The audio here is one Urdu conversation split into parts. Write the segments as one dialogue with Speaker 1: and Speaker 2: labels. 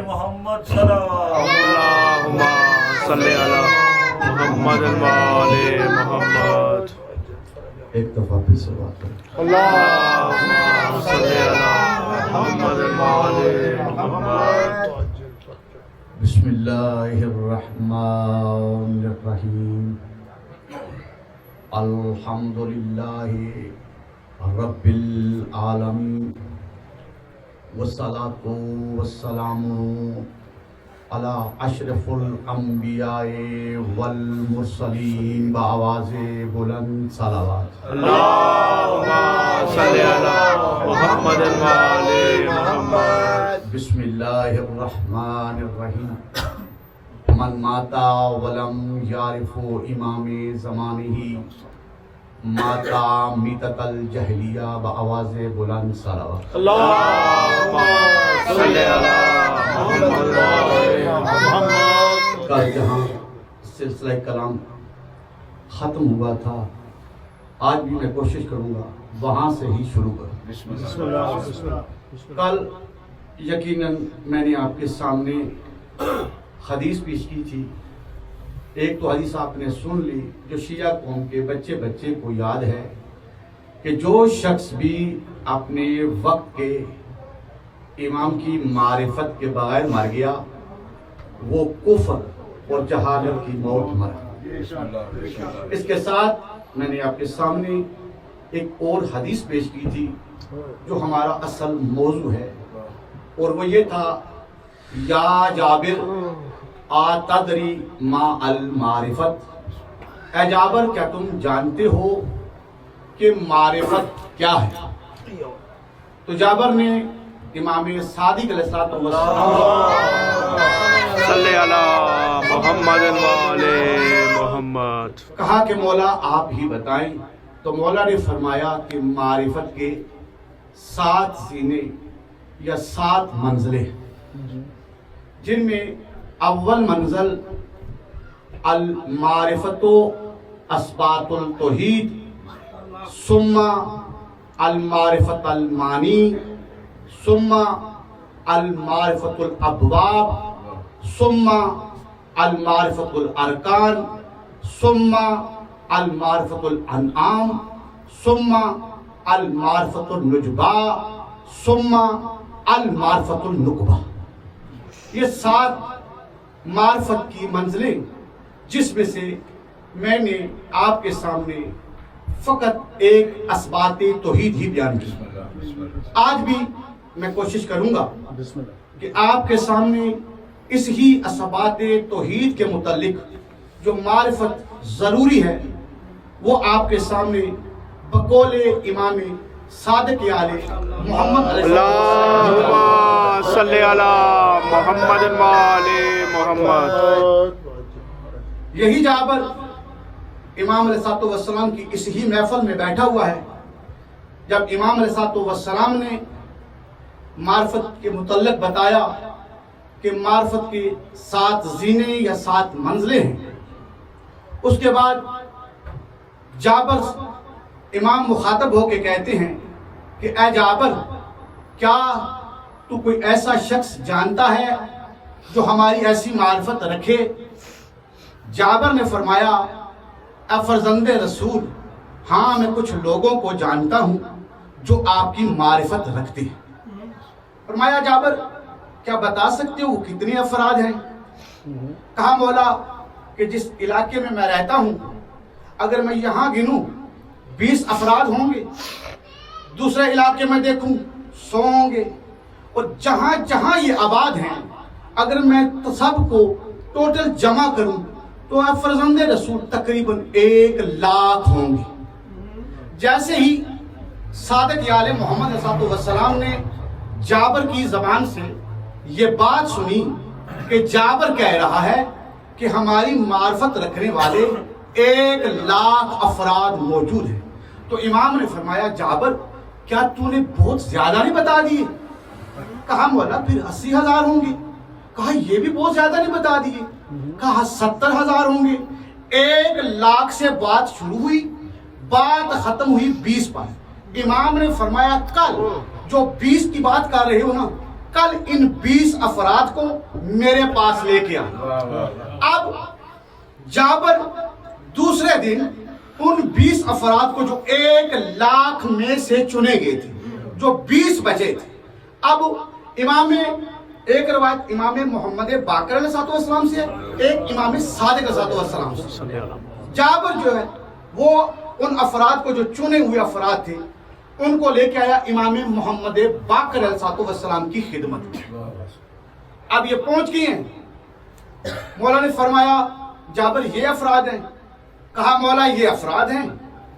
Speaker 1: محمد صلوات
Speaker 2: اللہم صلی علی محمد و آل محمد.
Speaker 3: ایک دفعہ پھر سے بات کریں.
Speaker 2: اللہم صلی علی محمد و آل محمد.
Speaker 3: بسم اللہ الرحمن الرحیم. الحمدللہ رب العالمین والصلاة والسلام علی اشرف الانبیاء والمرسلین بآواز بلند صلوات.
Speaker 2: اللہم صلی علی محمد و آل محمد.
Speaker 3: بسم اللہ الرحمن الرحیم. من ماتا ولم یعرف امام زمانہ ماتا میتت الجہلیہ بآواز بلند صلوات.
Speaker 2: اللہم صلی علی محمد و آل محمد.
Speaker 3: کل جہاں سلسلہ کلام ختم ہوا تھا، آج بھی میں کوشش کروں گا وہاں سے ہی شروع کروں. کل یقیناً میں نے آپ کے سامنے حدیث پیش کی تھی. ایک تو حدیث آپ نے سن لی جو شیعہ قوم کے بچے بچے کو یاد ہے کہ جو شخص بھی اپنے وقت کے امام کی معرفت کے بغیر مر گیا وہ کفر اور جہالت کی موت مرا. اس کے ساتھ میں نے آپ کے سامنے ایک اور حدیث پیش کی تھی جو ہمارا اصل موضوع ہے، اور وہ یہ تھا یا جابر آتدری ما المعرفت. اے جابر کیا تم جانتے ہو کہ معرفت کیا ہے؟ تو جابر نے امام صادق علیہ السلام
Speaker 2: صلی علی محمد و آل محمد
Speaker 3: کہا کہ مولا آپ ہی بتائیں. تو مولا نے فرمایا کہ معرفت کے 7 زینے یا 7 منزلیں، جن میں اول منزل المعرفت اثبات التوحید، ثم المعرفت المانی، ثم المعرفت الابواب، ثم المعرفت الارکان، ثم المعرفت الانعام، ثم المعرفت النجبا، ثم المعرفت النقبہ. یہ 7 معرفت کی منزلیں جس میں سے میں نے آپ کے سامنے فقط ایک اثبات توحید ہی بیان کی. آج بھی میں کوشش کروں گا کہ آپ کے سامنے اس ہی اثبات توحید کے متعلق جو معرفت ضروری ہے وہ آپ کے سامنے بقول امام صادق آل محمد علیہ السلام.
Speaker 2: اللہم صلی علی محمد و آل محمد.
Speaker 3: یہی جابر امام علیہ السلام کی اس ہی محفل میں بیٹھا ہوا ہے جب امام علیہ السلام نے معرفت کے متعلق بتایا کہ معرفت کے 7 زینے یا 7 منزلیں ہیں. اس کے بعد جابر امام مخاطب ہو کے کہتے ہیں کہ اے جابر کیا تو کوئی ایسا شخص جانتا ہے جو ہماری ایسی معرفت رکھے؟ جابر نے فرمایا اے فرزند رسول، ہاں میں کچھ لوگوں کو جانتا ہوں جو آپ کی معرفت رکھتے ہیں. فرمایا جابر کیا بتا سکتے ہو کتنے افراد ہیں؟ کہا مولا کہ جس علاقے میں میں رہتا ہوں اگر میں یہاں گنوں 20 افراد ہوں گے، دوسرے علاقے میں دیکھوں 100 ہوں گے، اور جہاں جہاں یہ آباد ہیں اگر میں سب کو ٹوٹل جمع کروں تو اے فرزند رسول تقریباً 1 لاکھ ہوں گے. جیسے ہی صادق آل محمد صلی اللہ علیہ وسلم نے جابر کی زبان سے یہ بات سنی کہ جابر کہہ رہا ہے کہ ہماری معرفت رکھنے والے 1 لاکھ افراد موجود ہیں، تو امام نے فرمایا جابر کیا تو نے بہت زیادہ نہیں بتا دیے؟ کہا مولا پھر 80,000 ہوں گے. کہا یہ بھی بہت زیادہ نہیں بتا دیے. کہا 70,000 ہوں گے. 1 لاکھ سے بات شروع ہوئی، بات ختم ہوئی 20 پر. امام نے فرمایا کل جو 20 کی بات کر رہے ہو نا کل ان 20 افراد کو میرے پاس لے کے آنا۔ اب جابر دوسرے دن ان 20 افراد کو جو 1,00,000 میں سے چنے گئے تھے، جو 20 بچے تھے، اب ایک روایت امام محمد باقر علیہ السلام سے ہے، ایک امام صادق علیہ السلام سے۔ جابر جو ہے وہ ان افراد کو جو چنے ہوئے افراد تھے ان کو لے کے آیا امام محمد باقر علیہ السلام کی خدمت میں۔ اب یہ پہنچ گئے ہیں، مولا نے فرمایا جابر یہ افراد ہیں؟ کہا مولا یہ افراد ہیں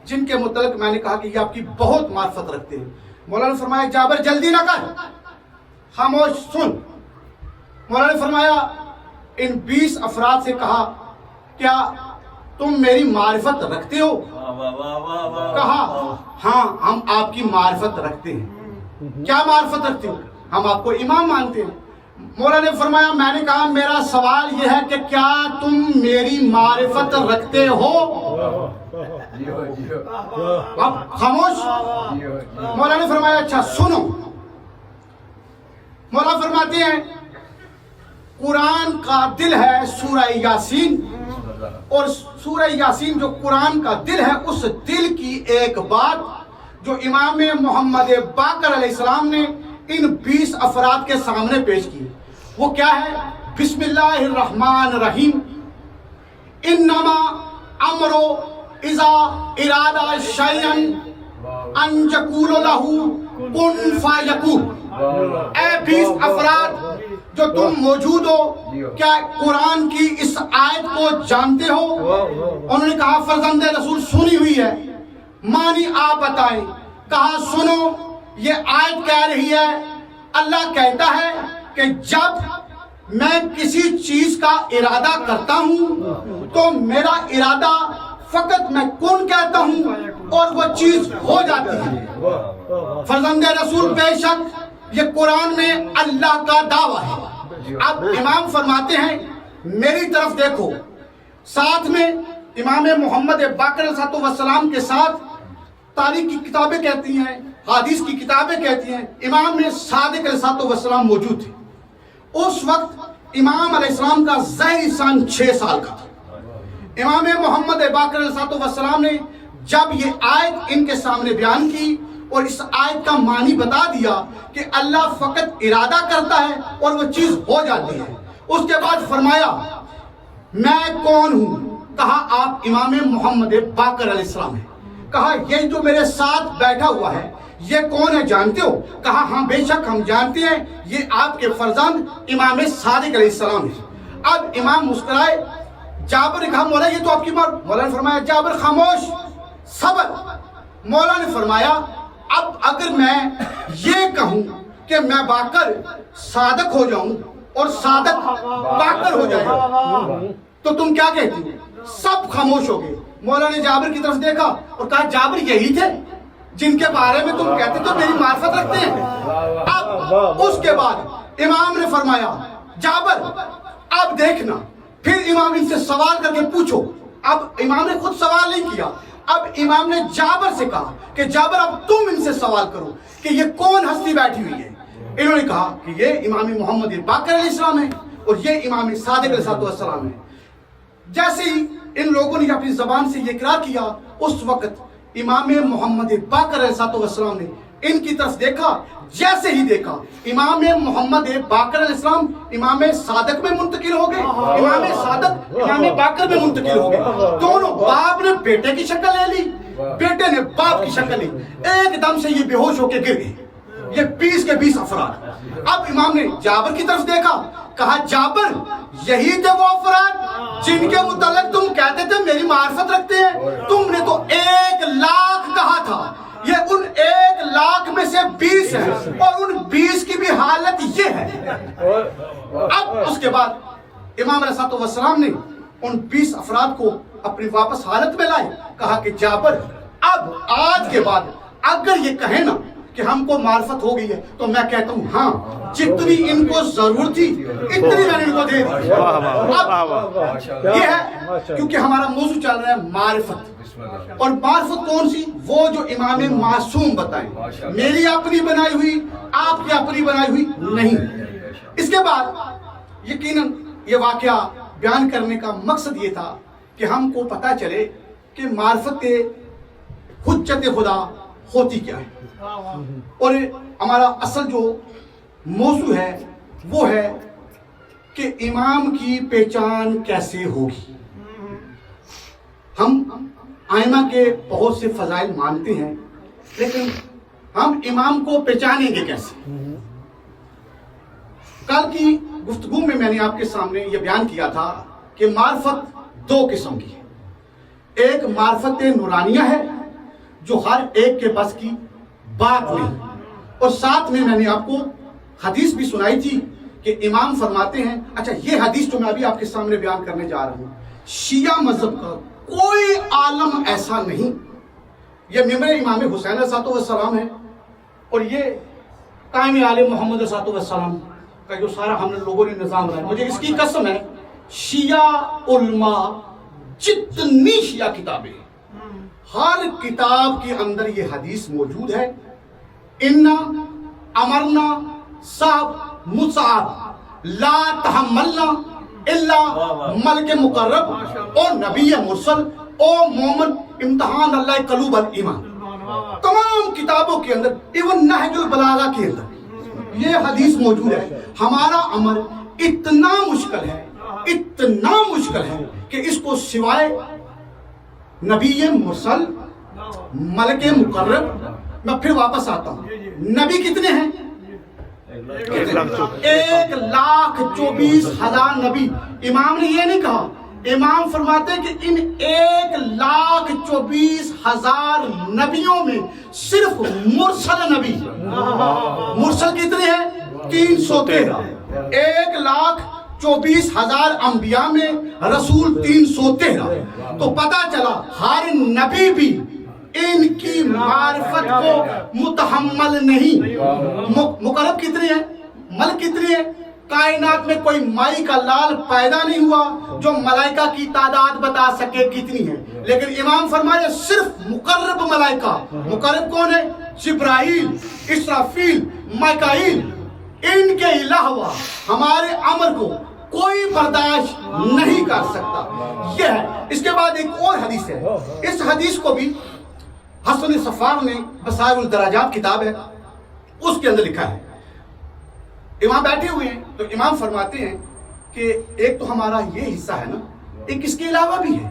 Speaker 3: جن کے متعلق میں نے کہا کہ یہ آپ کی بہت معرفت رکھتے ہیں۔ مولا نے فرمایا جابر جلدی نہ کر، خاموش سن۔ مولا نے فرمایا ان 20 افراد سے کہا کیا تم میری معرفت رکھتے ہو؟ کہا ہاں ہم آپ کی معرفت رکھتے ہیں۔ کیا معرفت رکھتے ہو؟ ہم آپ کو امام مانتے ہیں۔ مولا نے فرمایا میں نے کہا میرا سوال یہ ہے کہ کیا تم میری معرفت رکھتے ہو؟ اب خاموش۔ مولا نے فرمایا اچھا سنو۔ مولا فرماتے ہیں قرآن کا دل ہے سورہ یاسین، اور سورہ یاسین جو قرآن کا دل ہے، اس دل کی ایک بات جو امام محمد باقر علیہ السلام نے ان 20 افراد کے سامنے پیش کی، وہ کیا ہے؟ بسم اللہ الرحمن الرحیم، انما امرو اذا ارادہ شیئا ان یقول لہ کن فیکون۔ اے 20 افراد جو تم موجود ہو، کیا قرآن کی اس آیت کو جانتے ہو؟ انہوں نے کہا فرزند رسول سنی ہوئی ہے، معنی آپ بتائیں۔ کہا سنو، یہ آیت کہہ رہی ہے اللہ کہتا ہے کہ جب میں کسی چیز کا ارادہ کرتا ہوں تو میرا ارادہ فقط میں کن کہتا ہوں اور وہ چیز ہو جاتی ہے۔ فرزند رسول بے شک یہ قرآن میں اللہ کا دعویٰ ہے۔ اب امام فرماتے ہیں میری طرف دیکھو، ساتھ میں امام محمد باقر علیہ السلام کے ساتھ تاریخ کی کتابیں کہتی ہیں، حدیث کی کتابیں کہتی ہیں امام صادق علیہ السلام موجود تھے۔ اس وقت امام علیہ السلام کا ظاہری سن 6 سال کا تھا۔ امام محمد باقر علیہ السلام نے جب یہ آیت ان کے سامنے بیان کی اور اس آیت کا معنی بتا دیا کہ اللہ فقط ارادہ کرتا ہے اور وہ چیز ہو جاتی ہے، اس کے بعد فرمایا میں کون ہوں؟ کہا آپ امام محمد باقر علیہ السلام ہیں۔ کہا یہ جو میرے ساتھ بیٹھا ہوا ہے یہ کون ہے جانتے ہو؟ کہا ہاں بے شک ہم جانتے ہیں، یہ آپ کے فرزند امام صادق علیہ السلام ہیں۔ اب امام مسکرائے، جابر نے کہا مولا یہ تو آپ کی مولا نے فرمایا جابر خاموش صبر۔ مولا نے فرمایا اب اگر میں یہ کہوں کہ میں باقر صادق ہو جاؤں اور صادق باقر ہو جائے تو تم کیا کہتی ہو؟ سب خاموش ہو گئے۔ مولا نے جابر کی طرف دیکھا اور کہا جابر یہی تھے جن کے بارے میں تم کہتے تو میری معرفت رکھتے ہیں۔ اب اس کے بعد امام نے فرمایا جابر اب دیکھنا، پھر امام ان سے سوال کر کے پوچھو۔ اب امام نے خود سوال نہیں کیا، اب امام نے جابر سے کہا کہ جابر اب تم ان سے سوال کرو کہ یہ کون ہستی بیٹھی ہوئی ہے؟ انہوں نے کہا کہ یہ امام محمد باقر علیہ السلام ہے اور یہ امام صادق علیہ السلام ہے۔ جیسے ہی ان لوگوں نے اپنی زبان سے یہ اقرار کیا، اس وقت امام محمد باقر علیہ السلام نے ان کی طرف دیکھا، جیسے ہی دیکھا امام محمد باقر علیہ السلام امام صادق میں منتقل ہو گئے، امام صادق امام باقر میں منتقل ہو گئے۔ دونوں باپ نے بیٹے کی شکل لے لی، بیٹے نے باپ کی شکل لی، ایک دم سے یہ بے ہوش ہو کے گر گئے، یہ 20 کے 20 افراد۔ اب امام نے جابر کی طرف دیکھا، کہا جابر یہی تھے وہ افراد جن کے متعلق تم کہتے تھے میری معرفت رکھتے ہیں؟ تم نے تو 1,00,000 کہا تھا، یہ ان 1,00,000 میں سے 20 ہیں اور ان 20 کی بھی حالت یہ ہے۔ اب اس کے بعد امام علیہ السلام نے ان 20 افراد کو اپنی واپس حالت میں لائے، کہا کہ جابر اب آج کے بعد اگر یہ کہیں نا کہ ہم کو معرفت ہو گئی ہے، تو میں کہتا ہوں ہاں، جتنی ان کو ضرورت تھی اتنی میں نے ان کو دے دی۔ اب یہ ہے کیونکہ ہمارا موضوع چل رہا ہے معرفت، اور معرفت کون سی؟ وہ جو امام معصوم بتائیں، میری اپنی بنائی ہوئی، آپ کی اپنی بنائی ہوئی نہیں۔ اس کے بعد یقیناً یہ واقعہ بیان کرنے کا مقصد یہ تھا کہ ہم کو پتہ چلے کہ معرفت حجت خدا ہوتی کیا ہے، اور ہمارا اصل جو موضوع ہے وہ ہے کہ امام کی پہچان کیسے ہوگی۔ ہم ائمہ کے بہت سے فضائل مانتے ہیں، لیکن ہم امام کو پہچانیں گے کیسے؟ کل کی گفتگو میں نے آپ کے سامنے یہ بیان کیا تھا کہ معرفت دو قسم کی ہے۔ ایک معرفت نورانیہ ہے جو ہر ایک کے بس کی بات نہیں، اور ساتھ میں نے آپ کو حدیث بھی سنائی تھی کہ امام فرماتے ہیں، اچھا یہ حدیث جو میں ابھی آپ کے سامنے بیان کرنے جا رہا ہوں، شیعہ مذہب کا کوئی عالم ایسا نہیں، یہ ممبر امام حسین علیہ السلام ہے، اور یہ قائم آل محمد علیہ السلام کا جو سارا ہم لوگوں نے نظام رہا ہے، مجھے اس کی قسم ہے شیعہ علماء جتنی شیعہ کتابیں ہر کتاب کے اندر یہ حدیث موجود ہے، انا امرنا صاحب مصعب لا تحملنا الا ملک مقرب اور نبی مرسل او مومن امتحان اللہ قلوب الایمان۔ تمام کتابوں کے اندر، ایون نہج البلاغہ کے اندر یہ حدیث موجود ہے۔ ہمارا امر اتنا مشکل ہے، اتنا مشکل ہے کہ اس کو سوائے نبی مرسل، ملک مقرب، میں پھر واپس آتا ہوں، نبی کتنے ہیں؟ 1,24,000 نبی۔ امام نے یہ نہیں کہا، امام فرماتے ہیں کہ ان 1,24,000 نبیوں میں صرف مرسل نبی، مرسل کتنے ہیں؟ 313۔ 1,24,000 انبیاء میں رسول 313۔ تو پتا چلا ہر نبی بھی ان کی معرفت کو متحمل نہیں۔ مقرب کتنے ہیں؟ ملک کتنے ہیں؟ کائنات میں کوئی مائی کا لال پیدا نہیں ہوا جو ملائکہ کی تعداد بتا سکے کتنی ہے، لیکن امام فرمائے صرف مقرب ملائکہ۔ مقرب کون ہے؟ جبرائیل، اسرافیل، میکائیل۔ ان کے علاوہ ہمارے امر کو کوئی برداشت نہیں کر سکتا۔ یہ ہے۔ اس کے بعد ایک اور حدیث ہے، اس حدیث کو بھی حسن صفار نے بصائر الدراجات کتاب ہے، اس کے اندر لکھا ہے۔ امام بیٹھے ہوئے ہیں تو امام فرماتے ہیں کہ ایک تو ہمارا یہ حصہ ہے نا، ایک اس کے علاوہ بھی ہے۔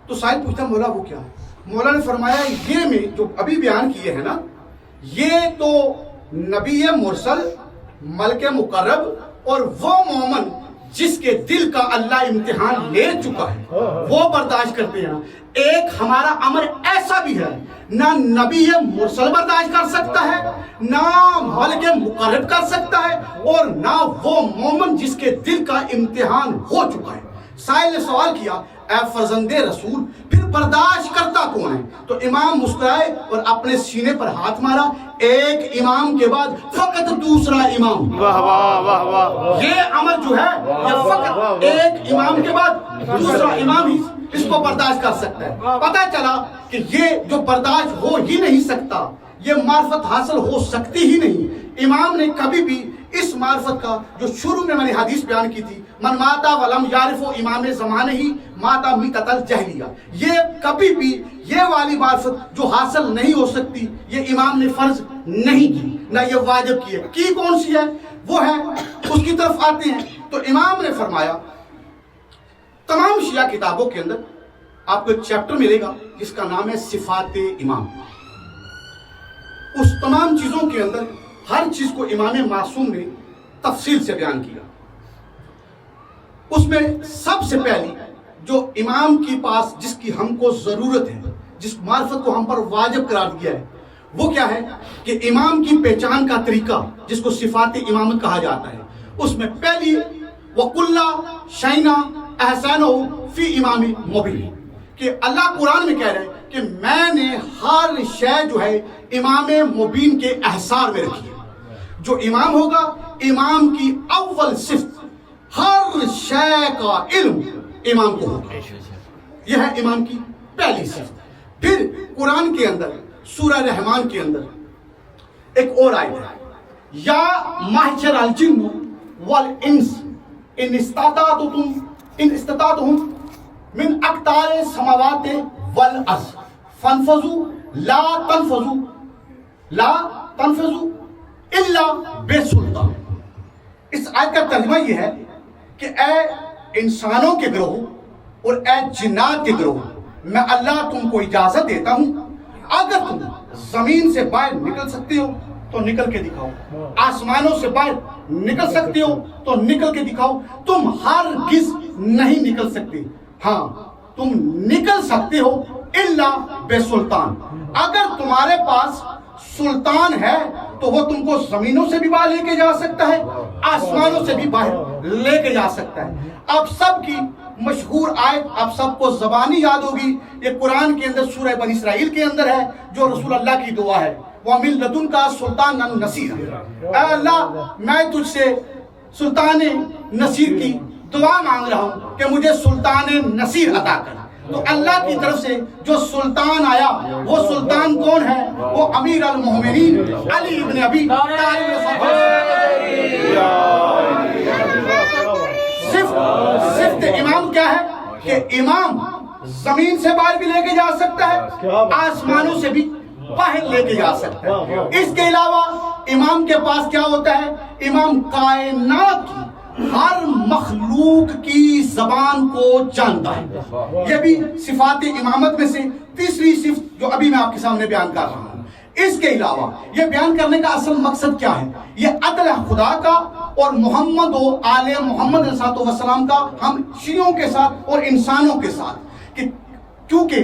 Speaker 3: تو سائل پوچھتا مولا وہ کیا ہے؟ مولا نے فرمایا یہ میں جو ابھی بیان کیے ہیں نا، یہ تو نبی مرسل، ملک مقرب اور وہ مومن جس کے دل کا اللہ امتحان لے چکا ہے وہ برداشت کرتے ہیں۔ ایک ہمارا امر ایسا بھی ہے، نہ نبی مرسل برداشت کر سکتا ہے، نہ ملک مقرب کر سکتا ہے، اور نہ وہ مومن جس کے دل کا امتحان ہو چکا ہے۔ سائل نے سوال کیا، اے فرزند رسول پھر برداشت کرتا کون ہے؟ تو امام مسکرائے اور اپنے سینے پر ہاتھ مارا، ایک امام کے بعد فقط دوسرا امام۔
Speaker 2: واہ واہ واہ واہ۔
Speaker 3: یہ امر جو ہے یہ فقط ایک امام کے بعد دوسرا امام ہی اس کو برداشت کر سکتا ہے۔ پتہ چلا کہ یہ جو برداشت ہو ہی نہیں سکتا، یہ معرفت حاصل ہو سکتی ہی نہیں۔ امام نے کبھی بھی اس معرفت کا جو شروع میں نے حدیث بیان کی تھی، من ماتا ولم یعرف امام زمانہ ہی ماتا میتۃ الجاہلیہ، یہ کبھی بھی یہ والی معرفت جو حاصل نہیں ہو سکتی، یہ امام نے فرض نہیں کی، نہ یہ واجب کی ہے۔ کی کون سی ہے؟ وہ ہے، اس کی طرف آتے ہیں۔ تو امام نے فرمایا تمام شیعہ کتابوں کے اندر آپ کو ایک چیپٹر ملے گا جس کا نام ہے صفات امام۔ اس تمام چیزوں کے اندر ہر چیز کو امام معصوم نے تفصیل سے بیان کیا۔ اس میں سب سے پہلی جو امام کے پاس جس کی ہم کو ضرورت ہے، جس معرفت کو ہم پر واجب قرار دیا ہے، وہ کیا ہے کہ امام کی پہچان کا طریقہ جس کو صفات امامت کہا جاتا ہے۔ اس میں پہلی وَقُلَّ شَيْنَا احسانہ فی امام مبین، کہ اللہ قرآن میں کہہ رہے ہیں کہ میں نے ہر شے جو ہے امام مبین کے احصار میں رکھی ہے. جو امام ہوگا امام کی اول صفت ہر شے کا علم امام کو ہوگا. یہ ہے امام کی پہلی صفت. پھر قرآن کے اندر سورہ رحمان کے اندر ایک اور آیت ہے، یا معشر الجن والانس ان استطعتم من اقطار السماوات والارض فانفذوا لا تنفذوا الا بسلطان. اس آیت کا ترجمہ یہ ہے کہ اے انسانوں کے گروہ اور اے جنات کے گروہ، میں اللہ تم کو اجازت دیتا ہوں، اگر تم زمین سے باہر نکل سکتے ہو تو نکل کے دکھاؤ، آسمانوں سے باہر نکل سکتے ہو تو نکل کے دکھاؤ. تم ہرگز نہیں نکل سکتے، ہاں تم نکل سکتے ہو الا بسلطان. اگر تمہارے پاس سلطان ہے تو وہ تم کو زمینوں سے بھی باہر لے کے جا سکتا ہے، آسمانوں سے بھی باہر لے کے جا سکتا ہے. آپ سب کی مشہور آیت آپ سب کو زبانی یاد ہوگی، یہ قرآن کے اندر سورہ بنی اسرائیل کے اندر ہے، جو رسول اللہ کی دعا ہے، وَمِن لَدُنْكَ سُلْطَانًا نَصِيرًا. اے اللہ میں تجھ سے سلطان نصیر کی دعا مانگ رہا ہوں کہ مجھے سلطان نصیر عطا کر. تو اللہ کی طرف سے جو سلطان آیا وہ سلطان کون ہے؟ وہ امیر المومنین علی ابن ابی طالب. صفت امام کیا ہے کہ امام زمین سے باہر بھی لے کے جا سکتا ہے، آسمانوں سے بھی باہر لے کے جا سکتا ہے. اس کے علاوہ امام کے پاس کیا ہوتا ہے؟ امام کائنات کی ہر مخلوق کی زبان کو جانتا ہے. یہ بھی صفات امامت میں سے تیسری صفت جو ابھی میں آپ کے سامنے بیان کر رہا ہوں. اس کے علاوہ یہ بیان کرنے کا اصل مقصد کیا ہے؟ یہ عدل خدا کا اور محمد و آل محمد صلی اللہ علیہ وسلم کا ہم شیعوں کے ساتھ اور انسانوں کے ساتھ، کہ کیونکہ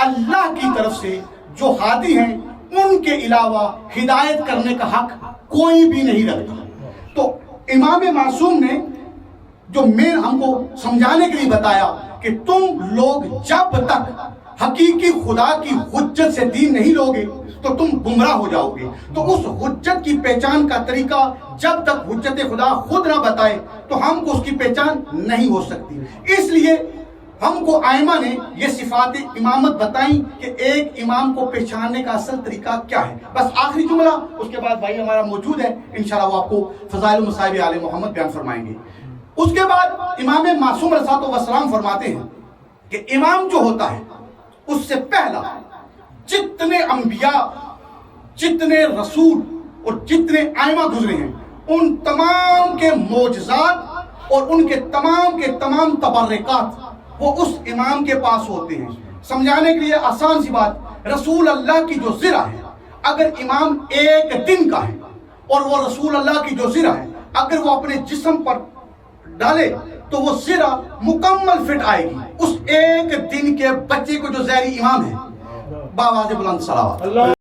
Speaker 3: اللہ کی طرف سے جو ہادی ہیں ان کے علاوہ ہدایت کرنے کا حق کوئی بھی نہیں رکھتا. تو امام معصوم نے جو میں ہم کو سمجھانے کے لیے بتایا کہ تم لوگ جب تک حقیقی خدا کی حجت سے دین نہیں لوگے تو تم گمراہ ہو جاؤ گے. تو اس حجت کی پہچان کا طریقہ جب تک حجت خدا خود نہ بتائے تو ہم کو اس کی پہچان نہیں ہو سکتی. اس لیے ہم کو ائمہ نے یہ صفات امامت بتائیں کہ ایک امام کو پہچاننے کا اصل طریقہ کیا ہے. بس آخری جملہ، اس کے بعد بھائی ہمارا موجود ہے انشاءاللہ وہ آپ کو فضائل المصائب آل محمد بیان فرمائیں گے. اس کے بعد امام معصوم علیہ السلام فرماتے ہیں کہ امام جو ہوتا ہے اس سے پہلا جتنے انبیاء، جتنے رسول اور جتنے ائمہ گزرے ہیں ان تمام کے معجزات اور ان کے تمام تبرکات وہ اس امام کے پاس ہوتے ہیں. سمجھانے کے لیے آسان سی بات، رسول اللہ کی جو زرہ ہے اگر امام ایک دن کا ہے اور وہ رسول اللہ کی جو زرہ ہے اگر وہ اپنے جسم پر ڈالے تو وہ زرہ مکمل فٹ آئے گی اس ایک دن کے بچے کو جو ظاہری امام ہے. بآواز بلند صلوات.